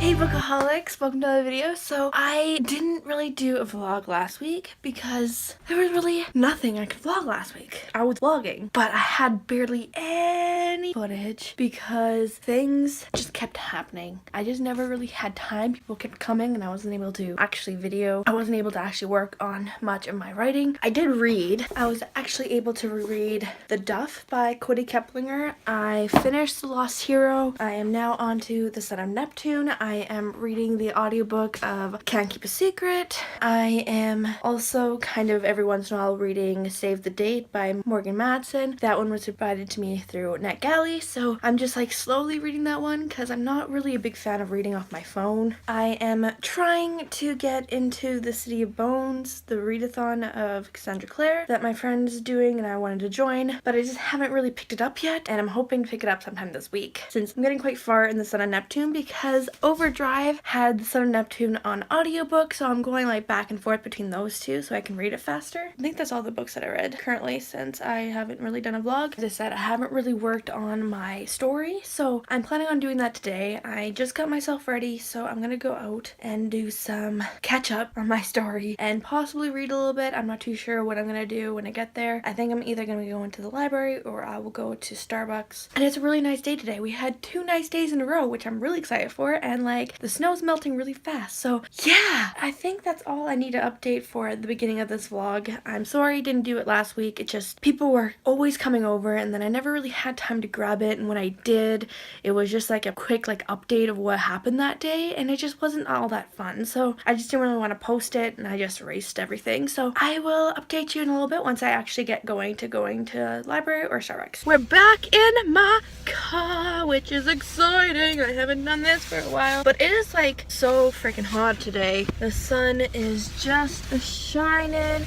Hey bookaholics, welcome to another video. So I didn't really do a vlog last week because there was really nothing I could vlog last week. I was vlogging, but I had barely any footage because things just kept happening. I just never really had time. People kept coming and I wasn't able to actually video. I wasn't able to actually work on much of my writing. I did read. I was actually able to reread The Duff by Cody Keplinger. I finished The Lost Hero. I am now on to The Son of Neptune. I am reading the audiobook of Can't Keep a Secret. I am also kind of every once in a while reading Save the Date by Morgan Madsen. That one was provided to me through NetGalley, so I'm just like slowly reading that one because I'm not really a big fan of reading off my phone. I am trying to get into The City of Bones, the readathon of Cassandra Clare that my friend is doing and I wanted to join, but I just haven't really picked it up yet, and I'm hoping to pick it up sometime this week since I'm getting quite far in The Son of Neptune because Overdrive had The Son of Neptune on audiobook, so I'm going like back and forth between those two so I can read it faster. I think that's all the books that I read currently since I haven't really done a vlog. As I said, I haven't really worked on my story, so I'm planning on doing that today. I just got myself ready, so I'm gonna go out and do some catch up on my story and possibly read a little bit. I'm not too sure what I'm gonna do when I get there. I think I'm either gonna go into the library or I will go to Starbucks. And it's a really nice day today. We had 2 nice days in a row, which I'm really excited for, and like the snow's melting really fast. So yeah, I think that's all I need to update for the beginning of this vlog. I'm sorry I didn't do it last week. It just, people were always coming over and then I never really had time to grab it, and when I did, it was just like a quick like update of what happened that day and it just wasn't all that fun. So I just didn't really want to post it and I just erased everything. So I will update you in a little bit once I actually get going to library or Starbucks. We're back in my car, which is exciting. I haven't done this for a while, but it is like so freaking hot today. The sun is just shining.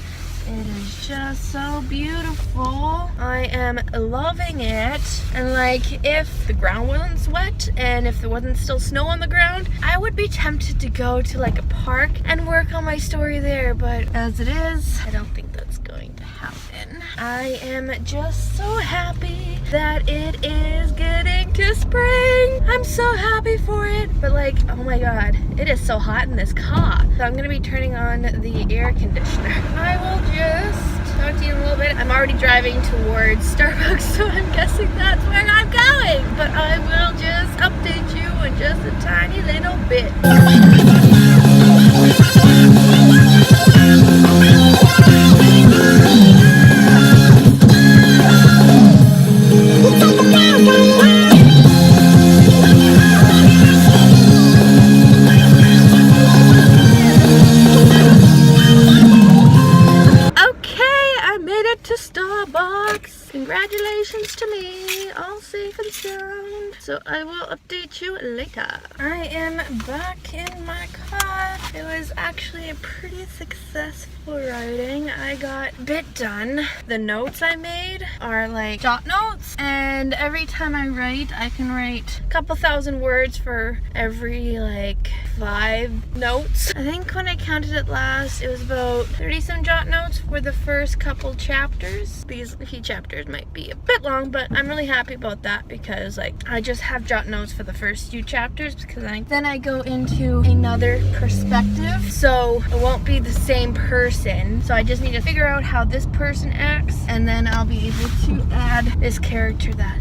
It is just so beautiful. I am loving it. And like, if the ground wasn't wet and if there wasn't still snow on the ground, I would be tempted to go to like a park and work on my story there. But as it is, I don't think that's going to happen. I am just so happy that it is getting to spring. I'm so happy for it. But like, oh my god, it is so hot in this car. So I'm gonna be turning on the air conditioner. I will just talk to you in a little bit. I'm already driving towards Starbucks, so I'm guessing that's where I'm going. But I will just update you in just a tiny little bit. Congratulations to me, all safe and sound. So I will update you later. I am back in my car. It was actually a pretty successful writing. I got a bit done. The notes I made are like jot notes, and every time I write, I can write a couple thousand words for every like 5 notes. I think when I counted it last, it was about 30-some jot notes for the first couple chapters. These few chapters might be a bit long, but I'm really happy about that because like I just have jot notes for the first few chapters because then I go into another perspective, so it won't be the same person. So I just need to figure out how this person acts, and then I'll be able to add this character that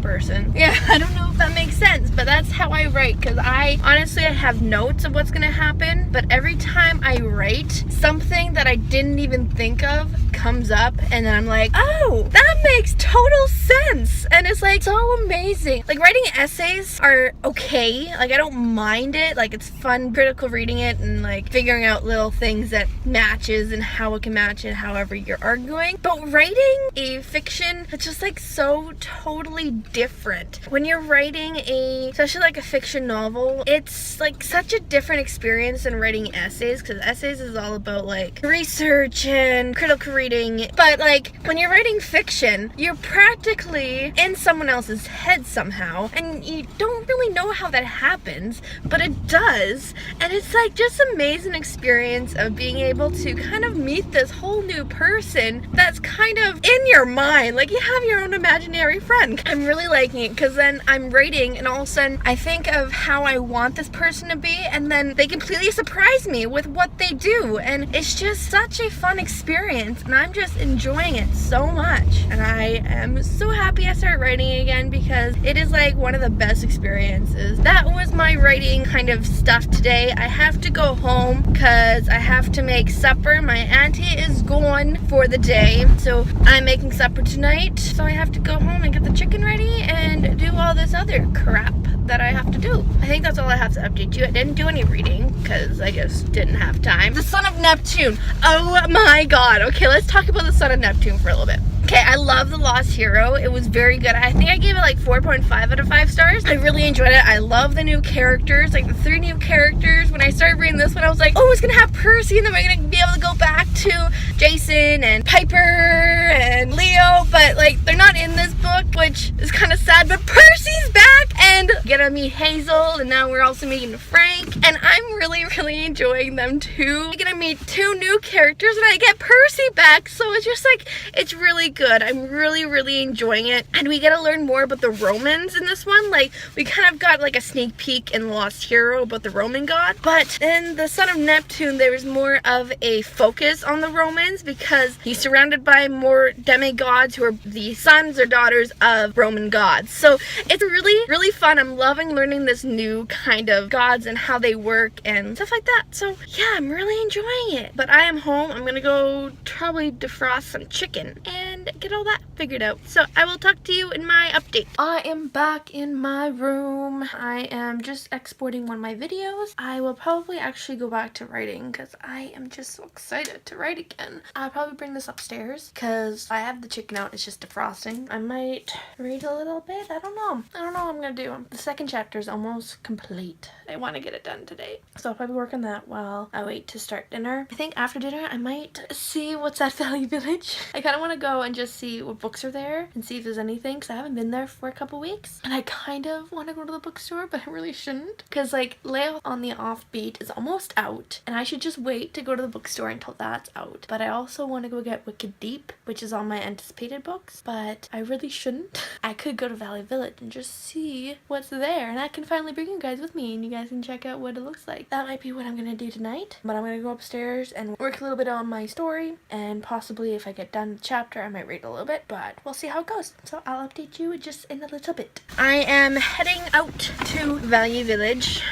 person. Yeah, I don't know if that makes sense, but that's how I write, because I have notes of what's gonna happen, but every time I write, something that I didn't even think of comes up, and then I'm like, oh, that makes total sense, and it's like so amazing. Like, writing essays are okay, like I don't mind it, like it's fun critical reading it and like figuring out little things that matches and how it can match it however you're arguing, but writing a fiction, it's just like so totally different. When you're writing especially like a fiction novel, it's like such a different experience than writing essays, because essays is all about like research and critical reading, but like when you're writing fiction, you're practically in someone else's head somehow, and you don't really know how that happens, but it does. And it's like just amazing experience of being able to kind of meet this whole new person that's kind of in your mind, like you have your own imaginary friend. I'm really liking it, because then I'm writing and all of a sudden I think of how I want this person to be, and then they completely surprise me with what they do, and it's just such a fun experience, and I'm just enjoying it so much. And I am so happy I started writing again, because it is like one of the best experiences. That was my writing kind of stuff today. I have to go home because I have to make supper. My auntie is gone for the day, so I'm making supper tonight, so I have to go home and get the chicken ready and do all this other crap that I have to do. I think that's all I have to update you. I didn't do any reading because I just didn't have time. The Son of Neptune. Oh my god. Okay, let's talk about the Son of Neptune for a little bit. Okay, I love The Lost Hero. It was very good. I think I gave it like 4.5 out of 5 stars. I really enjoyed it. I love the new characters, like the 3 new characters. When I started reading this one, I was like, oh, it's gonna have Percy, and then we're gonna be able to go back to Jason and Piper and Leo, but like they're not in this book, which is kind of sad, but Percy's back, and gonna meet Hazel, and now we're also meeting Frank, and I'm really enjoying them too. We're gonna meet 2 new characters, and I get Percy back, so it's just like, it's really good. I'm really enjoying it, and we get to learn more about the Romans in this one. Like, we kind of got like a sneak peek in Lost Hero about the Roman god, but in the Son of Neptune there was more of a focus on the Romans, because he's surrounded by more demigods who are the sons or daughters of Roman gods. So it's really fun. I'm loving learning this new kind of gods and how they work and stuff like that. So yeah, I'm really enjoying it. But I am home. I'm gonna go probably defrost some chicken and get all that figured out. So I will talk to you in my update. I am back in my room. I am just exporting one of my videos. I will probably actually go back to writing because I am just so excited to write again. I'll probably bring this upstairs because I have the chicken out. It's just defrosting. I might read a little bit. I don't know what I'm gonna do. The second chapter is almost complete. I want to get it done today, so I'll probably work on that while I wait to start dinner. I think after dinner I might see what's at Valley Village. I kind of want to go and just see what books are there and see if there's anything, because I haven't been there for a couple weeks, and I kind of want to go to the bookstore, but I really shouldn't, because like Leo on the Offbeat is almost out, and I should just wait to go to the bookstore until that's out. But I also want to go get Wicked Deep, which is on my anticipated books, but I really shouldn't. I could go to Valley Village and just see what's there, and I can finally bring you guys with me and you guys can check out what it looks like. That might be what I'm gonna do tonight, but I'm gonna go upstairs and work a little bit on my story, and possibly if I get done the chapter I might read a little bit, but we'll see how it goes. So I'll update you just in a little bit. I am heading out to Valley Village.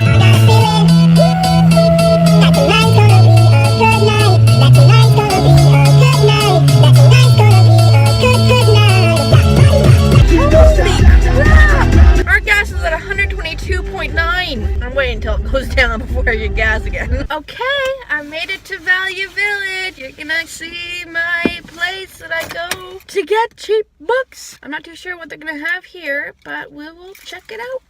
Our gas is at 122.9. I'm waiting until it goes down before I get gas again. Okay, I made it to Valley Village. You're gonna see my place that I go to get cheap books. I'm not too sure what they're gonna have here, but we will check it out.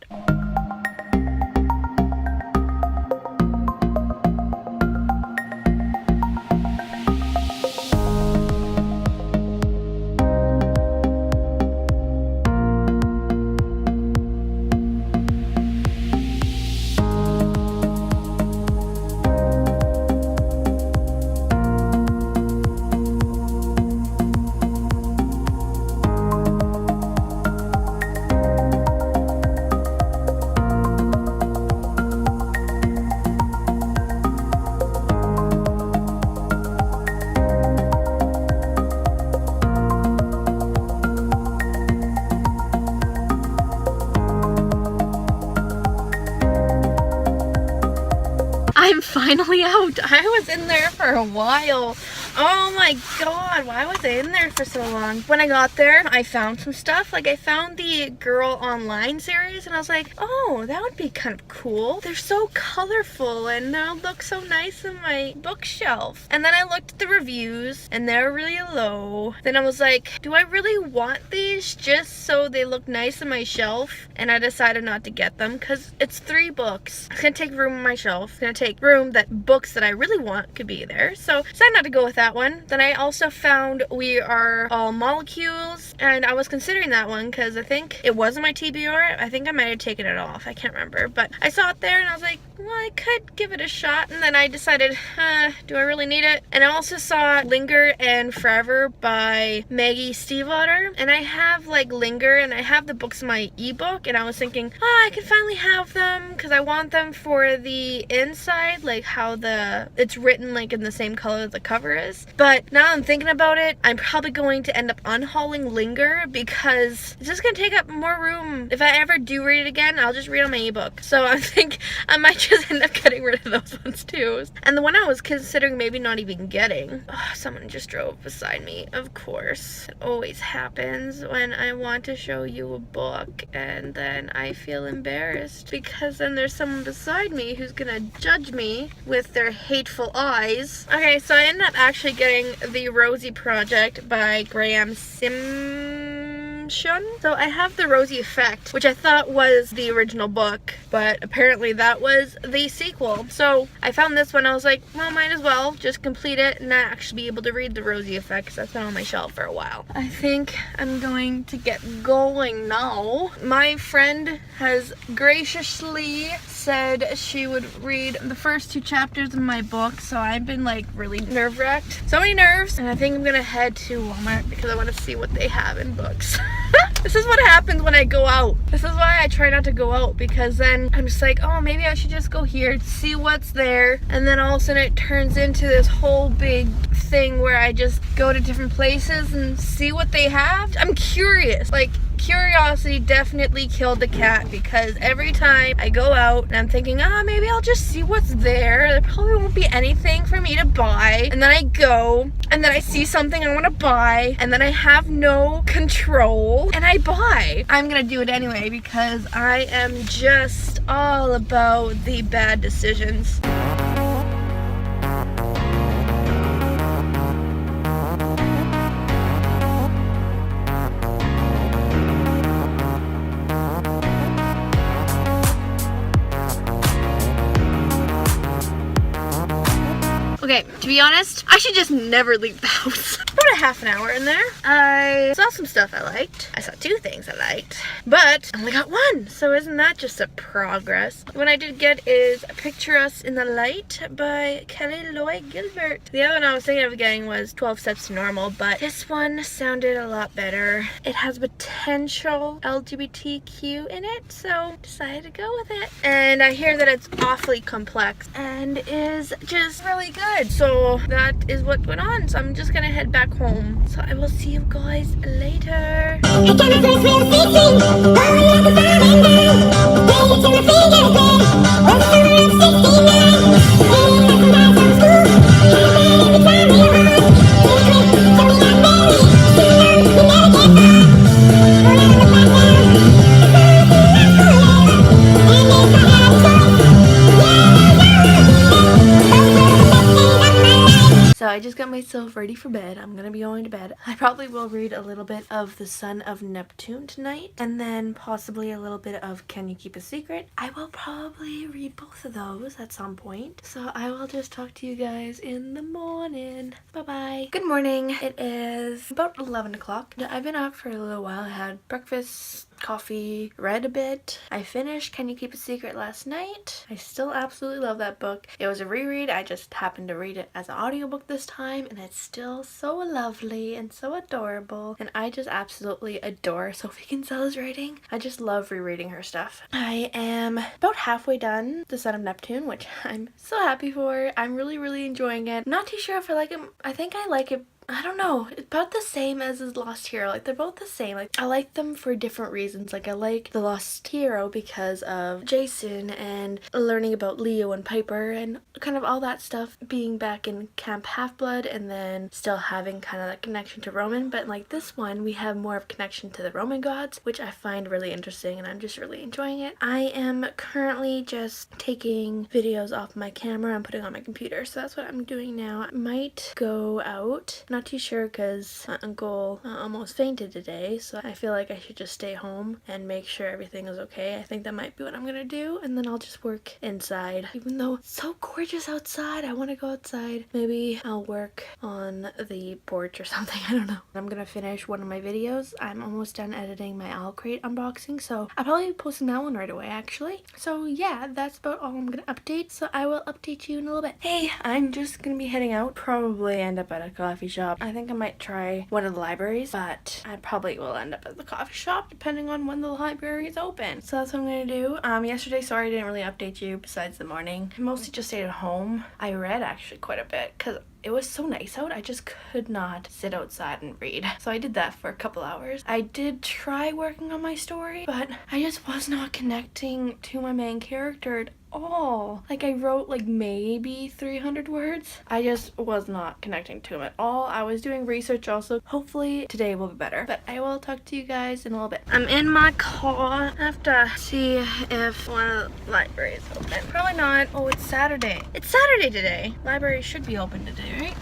I'm finally out. I was in there for a while. Oh my god, why was I in there for so long? When I got there, I found some stuff. Like, I found the Girl Online series, and I was like, oh, that would be kind of cool. They're so colorful, and they'll look so nice on my bookshelf. And then I looked at the reviews, and they're really low. Then I was like, do I really want these just so they look nice on my shelf? And I decided not to get them, because it's 3 books. It's gonna take room on my shelf. It's gonna take room that books that I really want could be there. So I decided not to go with that that one. Then I also found We Are All Molecules, and I was considering that one because I think it was in my TBR. I think I might have taken it off. I can't remember, but I saw it there and I was like, well, I could give it a shot. And then I decided, do I really need it? And I also saw Linger and Forever by Maggie Stiefvater, and I have like Linger and I have the books in my ebook, and I was thinking, oh, I can finally have them because I want them for the inside, like how it's written like in the same color the cover is. But now I'm thinking about it, I'm probably going to end up unhauling Linger because it's just gonna take up more room. If I ever do read it again, I'll just read on my ebook. So I think I might just end up getting rid of those ones too. And the one I was considering maybe not even getting, someone just drove beside me, of course. It always happens when I want to show you a book and then I feel embarrassed because then there's someone beside me who's gonna judge me with their hateful eyes. Okay, so I ended up actually getting The Rosie Project by Graham Simpson. So I have The Rosie Effect, which I thought was the original book, but apparently that was the sequel. So I found this one, I was like, well, might as well just complete it and not actually be able to read The Rosie Effect because that's been on my shelf for a while. I think I'm going to get going now. My friend has graciously said she would read the first 2 chapters of my book, so I've been like really nerve-wracked. So many nerves, and I think I'm gonna head to Walmart because I want to see what they have in books. This is what happens when I go out. This is why I try not to go out, because then I'm just like, oh, maybe I should just go here, see what's there, and then all of a sudden it turns into this whole big thing where I just go to different places and see what they have. I'm curious. Like, curiosity definitely killed the cat, because every time I go out and I'm thinking, maybe I'll just see what's there. There probably won't be anything for me to buy. And then I go and then I see something I want to buy and then I have no control and I buy. I'm gonna do it anyway because I am just all about the bad decisions. Okay, to be honest, I should just never leave the house. About a half an hour in there. I saw some stuff I liked. I saw 2 things I liked, but I only got 1, so isn't that just a progress? What I did get is Picture Us in the Light by Kelly Loy Gilbert. The other one I was thinking of getting was 12 Steps to Normal, but this one sounded a lot better. It has potential LGBTQ in it, so decided to go with it. And I hear that it's awfully complex and is just really good. So that is what went on. So I'm just gonna head back home. So I will see you guys later. So I just got myself ready for bed. I'm gonna be going to bed. I probably will read a little bit of The Son of Neptune tonight, and then possibly a little bit of Can You Keep a Secret? I will probably read both of those at some point. So I will just talk to you guys in the morning. Bye-bye. Good morning. It is about 11 o'clock. I've been up for a little while. I had breakfast, coffee, read a bit. I finished Can You Keep a Secret last night. I still absolutely love that book. It was a reread. I just happened to read it as an audiobook this time, and it's still so lovely and so adorable, and I just absolutely adore Sophie Kinsella's writing. I just love rereading her stuff. I am about halfway done The Son of Neptune, which I'm so happy for. I'm really enjoying it. Not too sure if I like it. I think I like it. I don't know, it's about the same as his Lost Hero. Like, they're both the same. Like, I like them for different reasons. Like, I like The Lost Hero because of Jason and learning about Leo and Piper and kind of all that stuff, being back in Camp Half-Blood and then still having kind of that connection to Roman. But like this one, we have more of a connection to the Roman gods, which I find really interesting, and I'm just really enjoying it. I am currently just taking videos off my camera and putting on my computer, so that's what I'm doing now. I might go out. Not not too sure because my uncle almost fainted today, so I feel like I should just stay home and make sure everything is okay. I think that might be what I'm gonna do, and then I'll just work inside. Even though it's so gorgeous outside, I want to go outside. Maybe I'll work on the porch or something. I don't know. I'm gonna finish one of my videos. I'm almost done editing my Owl Crate unboxing, so I'll probably be posting that one right away actually. So yeah, that's about all I'm gonna update, so I will update you in a little bit. Hey, I'm just gonna be heading out. Probably end up at a coffee shop. I think I might try one of the libraries, but I probably will end up at the coffee shop depending on when the library is open. So that's what I'm gonna do. Yesterday, sorry I didn't really update you besides the morning. I mostly just stayed at home. I read actually quite a bit because it was so nice out. I just could not sit outside and read. So I did that for a couple hours. I did try working on my story, but I just was not connecting to my main character at all. Like, I wrote like maybe 300 words. I just was not connecting to him at all. I was doing research also. Hopefully today will be better, but I will talk to you guys in a little bit. I'm in my car. I have to see if one of the libraries is open. Probably not. Oh, it's Saturday. It's Saturday today. Library should be open today, right?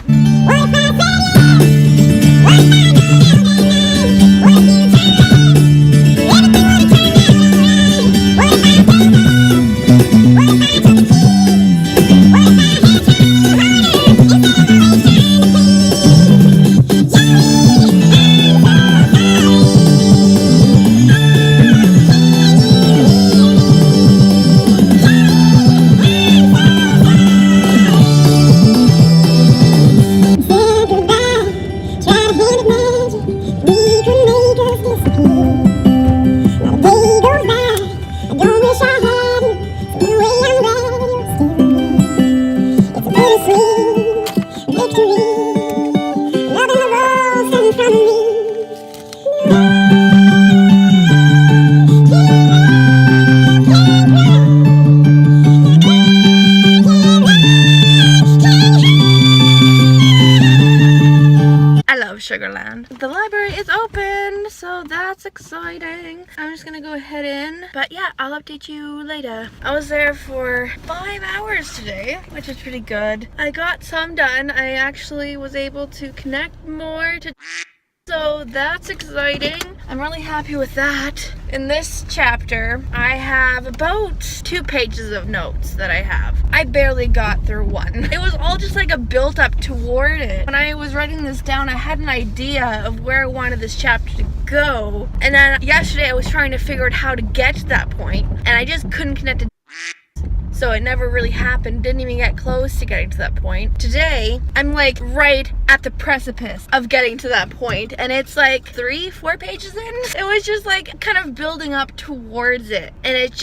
Sugarland. The library is open, so that's exciting. I'm just gonna go ahead in, but yeah, I'll update you later. I was there for 5 hours today, which is pretty good. I got some done. I actually was able to connect more to, so that's exciting. I'm really happy with that. In this chapter, I have about 2 pages of notes that I have. I barely got through one. It was all just like a build up toward it. When I was writing this down, I had an idea of where I wanted this chapter to go. And then yesterday I was trying to figure out how to get to that point, and I just couldn't connect it. So it never really happened, didn't even get close to getting to that point. Today, I'm like right at the precipice of getting to that point, and it's like 3-4 pages in. It was just like kind of building up towards it, and it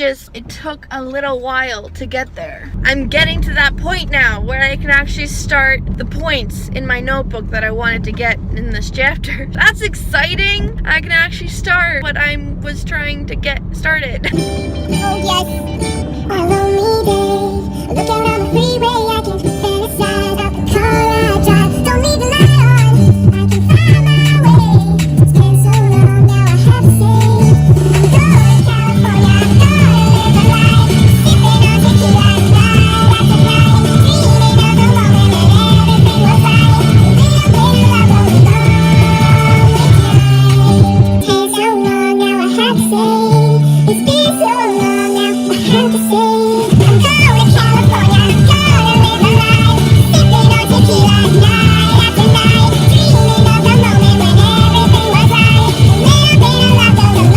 took a little while to get there. I'm getting to that point now where I can actually start the points in my notebook that I wanted to get in this chapter. That's exciting. I can actually start what I was trying to get started. Oh yes, a lonely day. Look out on the freeway, I can fantasize about the car I drive. Don't leave the light on, I can find my way. It's been so long, now I have to say, I'm going to California, I'm gonna live a life. Sipping on tequila night after night, dreaming of the moment when everything was right. A little bit of love going on with tonight. It's been so long, now I have to say, it's been so long, now I have to say, I'm going to California, I'm gonna live a life. Sipping on tequila night after night, dreaming of the moment when everything was right. A little bit of love goes a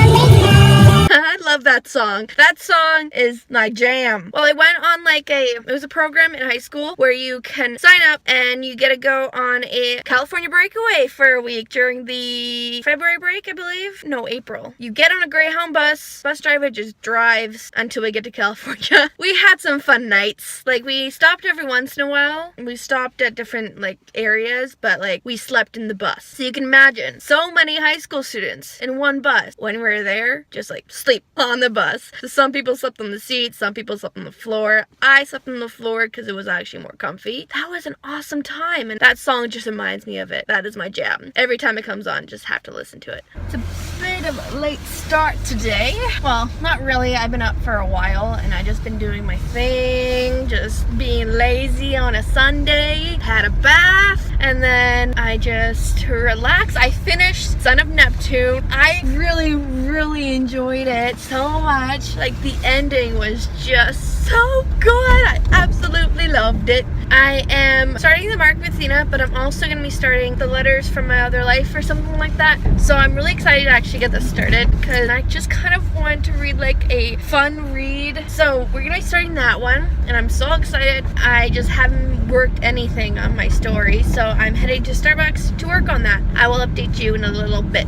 long way tonight. I love that song. That song is my jam. Well, I went on it was a program in high school where you can sign up and you get to go on a California breakaway for a week during the February break, I believe. No, April. You get on a Greyhound bus. Bus driver just drives until we get to California. We had some fun nights. We stopped every once in a while. We stopped at different areas, but we slept in the bus. So you can imagine so many high school students in one bus. When we were there, just sleep on the bus. bus. So some people slept on the seat, some people slept on the floor. I slept on the floor because it was actually more comfy. That was an awesome time, and that song just reminds me of it. That is my jam. Every time it comes on, just have to listen to it. It's a bit of a late start today. Well, not really. I've been up for a while, and I just been doing my thing, just being lazy on a Sunday. Had a bath, and then I just relaxed. I finished Son of Neptune. I really enjoyed it so much. Like, the ending was just so good. I absolutely loved it. I am starting the Mark with Athena, but I'm also going to be starting the Letters from My Other Life or something like that. So I'm really excited to actually get this started because I just kind of want to read like a fun read. So we're going to be starting that one, and I'm so excited. I just haven't worked anything on my story, so I'm heading to Starbucks to work on that. I will update you in a little bit.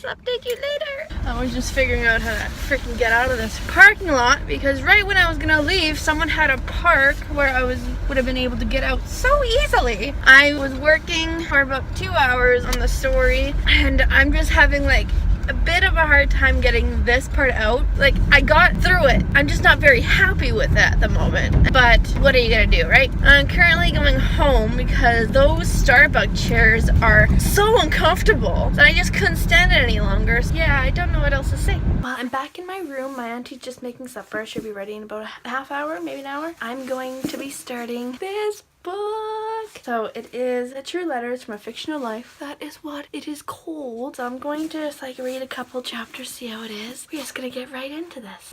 Update you later. I was just figuring out how to freaking get out of this parking lot because right when I was gonna leave, someone had a park where I would have been able to get out so easily. I was working for about 2 hours on the story, and I'm just having like a bit of a hard time getting this part out. Like, I got through it. I'm just not very happy with it at the moment. But what are you gonna do, right? I'm currently going home because those Starbucks chairs are so uncomfortable that I just couldn't stand it any longer. So yeah, I don't know what else to say. Well, I'm back in my room. My auntie's just making supper. I should be ready in about a half hour, maybe an hour. I'm going to be starting this book. So it is a True Letters from a Fictional Life. That is what it is called. So I'm going to just like read a couple chapters, see how it is. We're just gonna get right into this.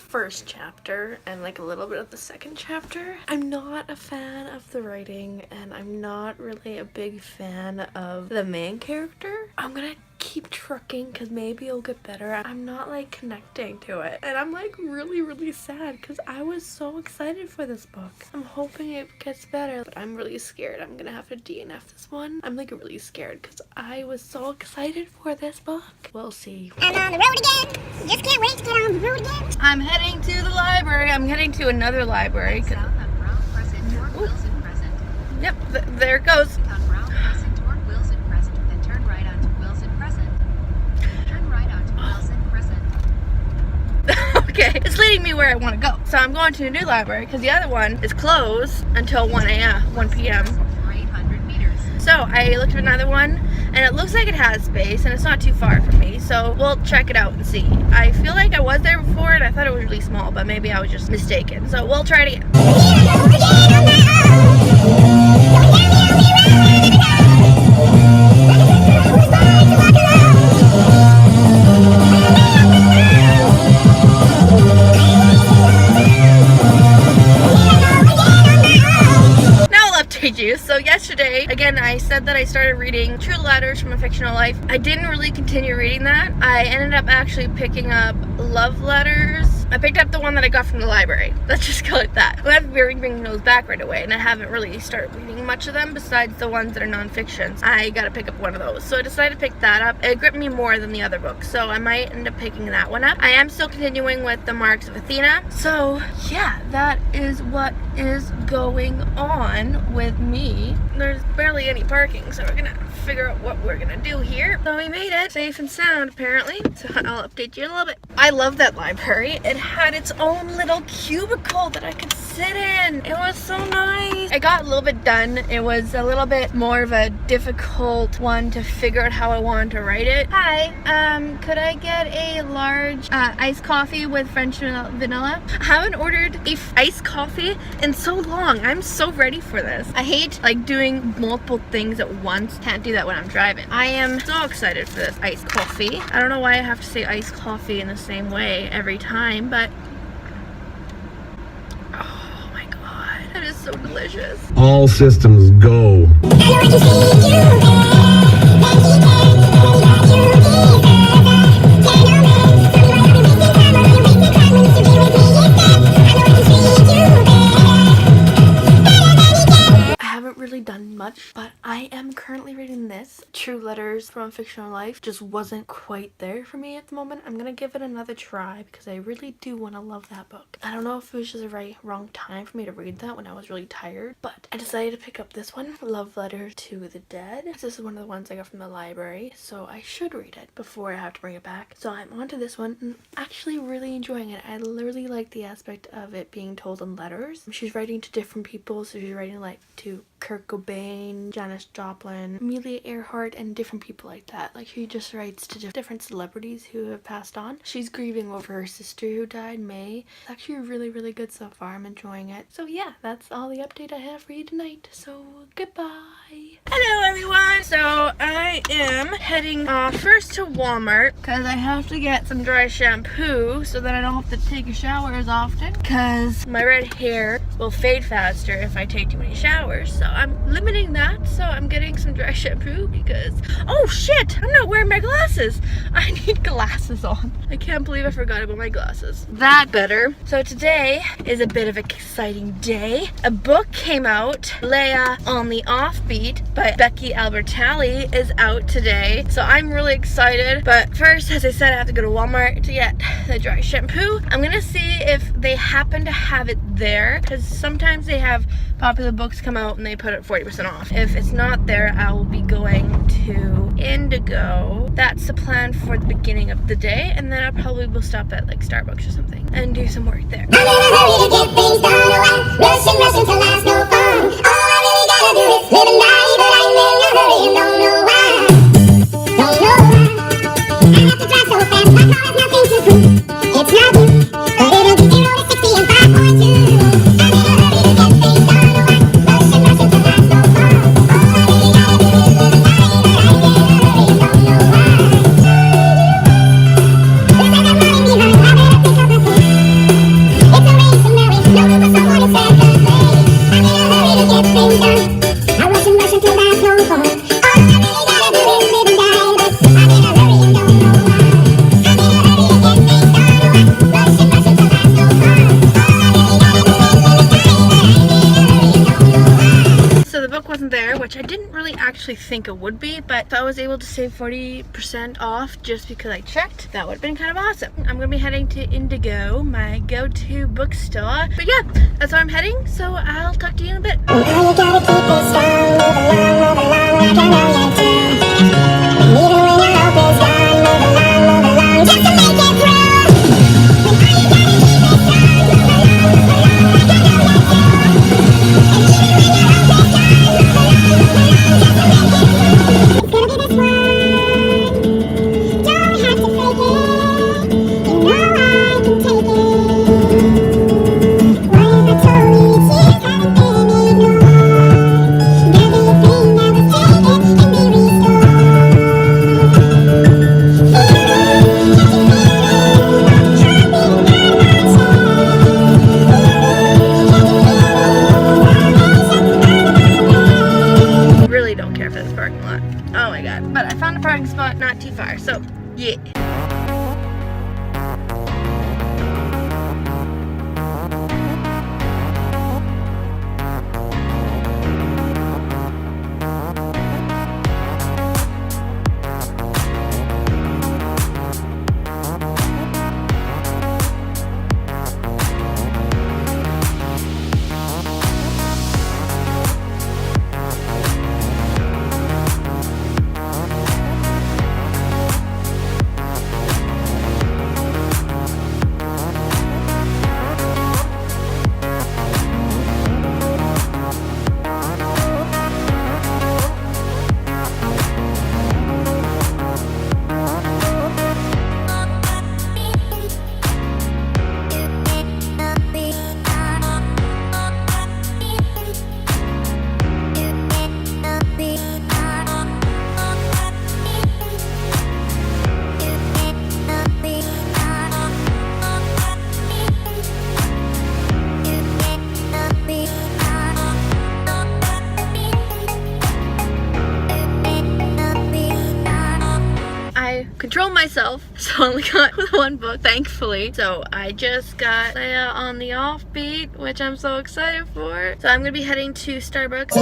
First chapter and like a little bit of the second chapter. I'm not a fan of the writing, and I'm not really a big fan of the main character. I'm gonna keep trucking because maybe it'll get better. I'm not like connecting to it, and I'm like really sad because I was so excited for this book. I'm hoping it gets better, but I'm really scared I'm gonna have to DNF this one. I'm like really scared because I was so excited for this book. We'll see. I'm on the road again. Just can't wait to get on the road again. I'm heading to the library. I'm heading to another library. South on Brown Crescent toward Wilson Crescent. Yep, there it goes. On Brown Crescent toward Wilson Crescent, then turn right onto Wilson Crescent. Turn right onto Wilson Crescent. Okay, it's leading me where I want to go. So I'm going to a new library because the other one is closed until 1 p.m. 800 meters. So I looked at another one, and it looks like it has space, and it's not too far from me. So we'll check it out and see. I feel like I was there before, and I thought it was really small, but maybe I was just mistaken. So we'll try it again. So yesterday, again, I said that I started reading True Letters from a Fictional Life. I didn't really continue reading that. I ended up actually picking up Love Letters. I picked up the one that I got from the library. Let's just call it that. I'm gonna be bringing those back right away, and I haven't really started reading much of them besides the ones that are non-fiction. I gotta pick up one of those. So I decided to pick that up. It gripped me more than the other books, so I might end up picking that one up. I am still continuing with the Marks of Athena. So yeah, that is what is going on with me. There's barely any parking, so we're gonna figure out what we're gonna do here. So we made it safe and sound, apparently. So I'll update you in a little bit. I love that library. It had its own little cubicle that I could sit in. It was so nice. I got a little bit done. It was a little bit more of a difficult one to figure out how I wanted to write it. Hi, could I get a large iced coffee with French vanilla? I haven't ordered a iced coffee in so long. I'm so ready for this. I hate like doing multiple things at once. Can't do that when I'm driving. I am so excited for this iced coffee. I don't know why I have to say iced coffee in the same way every time, but oh my god, I'm just so delicious. All systems go. I haven't really done much, but I am currently reading this. True Letters from Fictional Life just wasn't quite there for me at the moment. I'm gonna give it another try because I really do want to love that book. I don't know if it was just the wrong time for me to read that when I was really tired, but I decided to pick up this one, Love Letter to the Dead. This is one of the ones I got from the library, so I should read it before I have to bring it back. So I'm on to this one and actually really enjoying it. I literally like the aspect of it being told in letters. She's writing to different people, so she's writing like to Kurt Cobain, Janis Joplin, Amelia Earhart, and different people like that. Like she just writes to different celebrities who have passed on. She's grieving over her sister who died, May. It's actually really, really good so far. I'm enjoying it. So yeah, that's all the update I have for you tonight. So goodbye. Hello everyone. So I am heading first to Walmart because I have to get some dry shampoo so that I don't have to take a shower as often because my red hair will fade faster if I take too many showers. So I'm limiting that. So I'm getting some dry shampoo because, oh shit, I'm not wearing my glasses. I need glasses on. I can't believe I forgot about my glasses. That better. So today is a bit of an exciting day. A book came out, Leia on the Offbeat by Becky Albertalli is out today. So I'm really excited. But first, as I said, I have to go to Walmart to get the dry shampoo. I'm gonna see if they happen to have it there because sometimes they have popular books come out and they put it 40% off. If it's not there, I will be going to Indigo. That's the plan for the beginning of the day, and then I probably will stop at like Starbucks or something and do some work there. I'm in a hurry to get things done. Oh, I'm rushing to last no fun. All I really gotta do is live and die, but I'm in a hurry and don't know why. Don't know why. I have to drive so fast, my car has nothing to prove. It's not good, but it'll do 0 to 60 in 5.2. I'm in a hurry to get things done. Oh, I'm rushing to last no fun. All I really gotta do is live and die, but I'm in a hurry and don't know why. Looks like I'm running behind, I better pick up my pace. It's a race and there is no room for someone in second place. I'm in a hurry to get things done. I rushing till there's no fun. All I really gotta do is live and die, but I'm in a hurry and don't know why. I'm in a hurry to get things done. Oh, I'm rushing till there's no fun. All I really gotta do is live and die, but I'm in a hurry and don't know why. So the book wasn't there, which I didn't really actually think it would be, but if I was able to save 40% off just because I checked, that would have been kind of awesome. I'm gonna be heading to Indigo, my go-to bookstore. But yeah, that's where I'm heading, so I'll talk to you in a bit. Now you gotta keep it strong, move along like I know you do. And even when your hope is gone, move along, just to make it through. And now you gotta keep it strong, move along like I know you do. And even when your hope is gone, move along, just to make it through. It's gonna be this one, don't have to fake it. You know I can take it. What if I told you your tears haven't been ignored? There'll be a thing that was taken and be restored. Really don't care for this parking lot. Oh my god. But I found a parking spot not too far, so yeah. control myself, so I only got one book, thankfully. So I just got Leia on the Offbeat, which I'm so excited for. So I'm gonna be heading to Starbucks.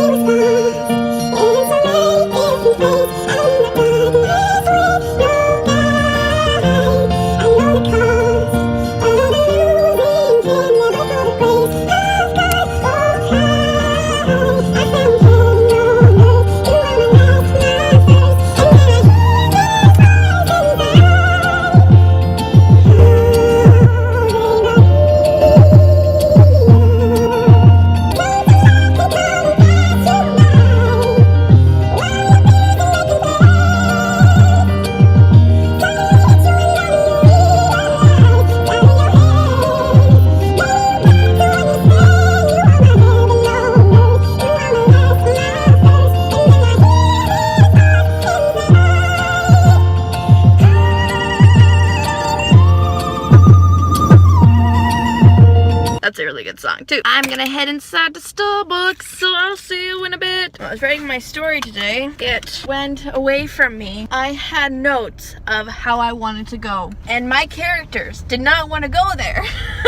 That's a really good song too. I'm gonna head inside the Starbucks, so I'll see you in a bit. When I was writing my story today, it went away from me. I had notes of how I wanted to go, and my characters did not want to go there.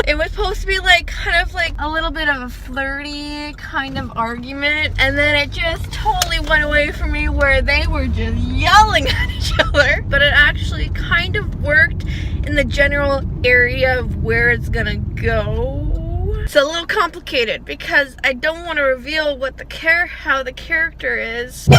It was supposed to be like kind of like a little bit of a flirty kind of argument, and then it just totally went away from me where they were just yelling at each other. But it actually kind of worked in the general area of where it's gonna go. It's a little complicated because I don't want to reveal what how the character is.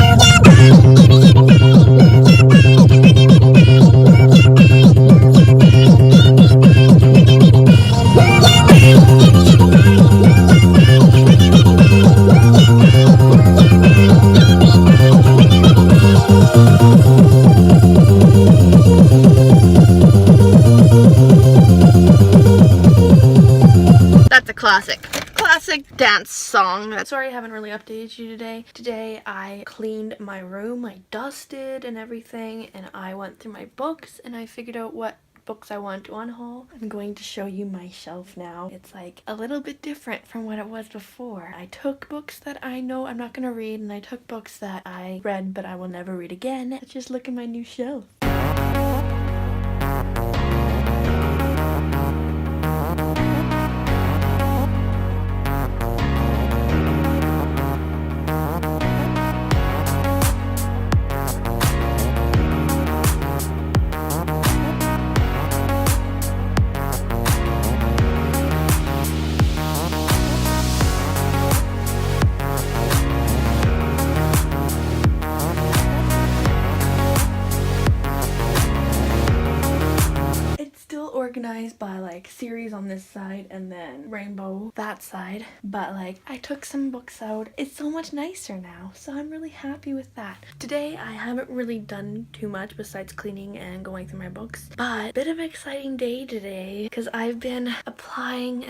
Classic dance song. Sorry I haven't really updated you today. Today I cleaned my room, I dusted and everything, and I went through my books and I figured out what books I want to unhaul. I'm going to show you my shelf now. It's like a little bit different from what it was before. I took books that I know I'm not gonna read, and I took books that I read but I will never read again. Let's just look at my new shelf. Organized by like series on this side and then rainbow that side, but like I took some books out. It's so much nicer now, so I'm really happy with that. Today I haven't really done too much besides cleaning and going through my books, but bit of an exciting day today because I've been applying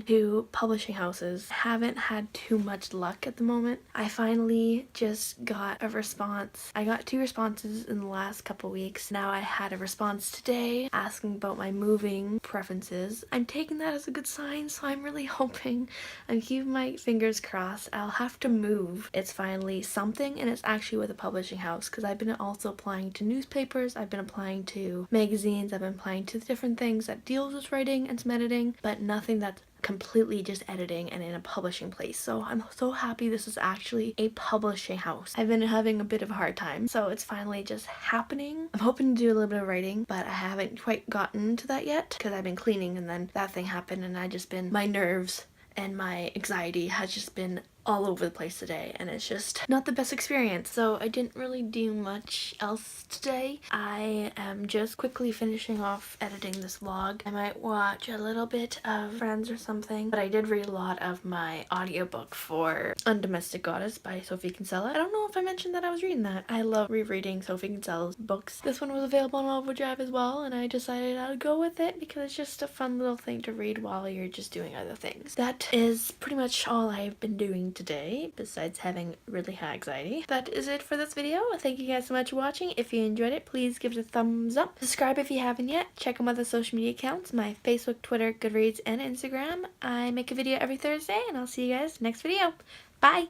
to publishing houses. Haven't had too much luck at the moment. I finally just got a response. I got 2 responses in the last couple weeks. Now I had a response today asking about my moving preferences. I'm taking that as a good sign, so I'm really hoping, I'm keeping my fingers crossed, I'll have to move. It's finally something, and it's actually with a publishing house, because I've been also applying to newspapers, I've been applying to magazines, I've been applying to different things that deals with writing and some editing, but nothing that's completely just editing and in a publishing place. So I'm so happy this is actually a publishing house. I've been having a bit of a hard time, so it's finally just happening. I'm hoping to do a little bit of writing, but I haven't quite gotten to that yet because I've been cleaning and then that thing happened, and my nerves and my anxiety has just been all over the place today, and it's just not the best experience. So I didn't really do much else today. I am just quickly finishing off editing this vlog. I might watch a little bit of Friends or something, but I did read a lot of my audiobook for Undomestic Goddess by Sophie Kinsella. I don't know if I mentioned that I was reading that. I love rereading Sophie Kinsella's books. This one was available on Overdrive as well, and I decided I'd go with it because it's just a fun little thing to read while you're just doing other things. That is pretty much all I've been doing today, besides having really high anxiety. That is it for this video. Thank you guys so much for watching. If you enjoyed it, please give it a thumbs up. Subscribe if you haven't yet. Check out my other social media accounts, my Facebook, Twitter, Goodreads, and Instagram. I make a video every Thursday, and I'll see you guys next video. Bye!